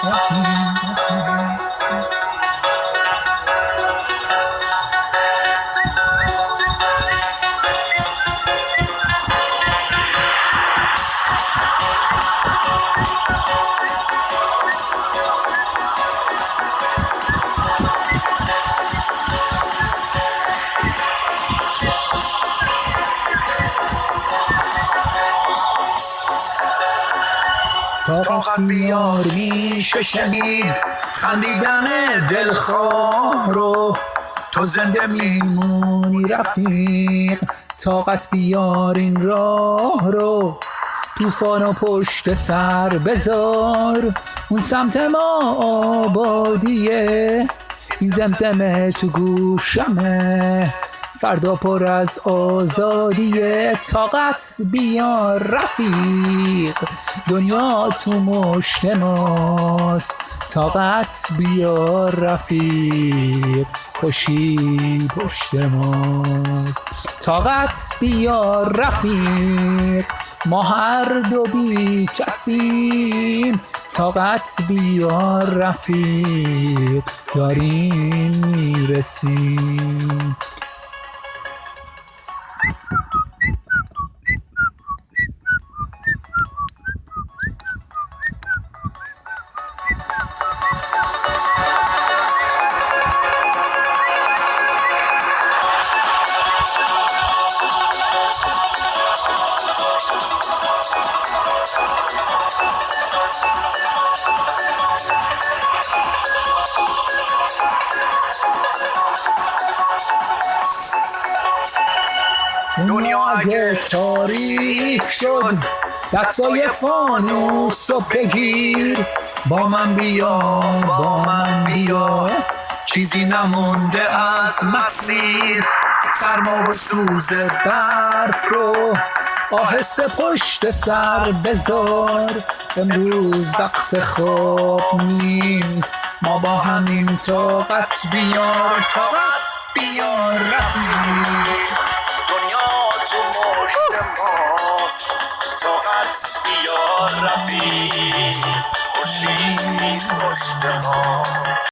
طاقت بیار میشه شنید خندیدن دلخواه رو، تو زنده میمونی رفیق. طاقت بیار این راه رو، طوفانو پشت سر بذار. اون سمت ما آبادیه، این زمزمه تو گوشمه، فردا پر از آزادیه. طاقت بیار رفیق، دنیا تو مشت ماست. طاقت بیار رفیق، خوشی پشت ماست. طاقت بیار رفیق، ما هر دو بی کسیم. طاقت بیار رفیق، داریم میرسیم. دنیا اگه تاریک شد، دستای فانوس رو بگیر. با من بیا، با من بیا، چیزی نمونده از مسیر. سرما و سوز برف رو آهسته پشت سر بذار. امروز وقت خواب نیست، ما با همین طاقت بیار. طاقت بیار رفیق، دنیا تو مشت ماست. طاقت بیار رفیق، خوشی پشت ماست.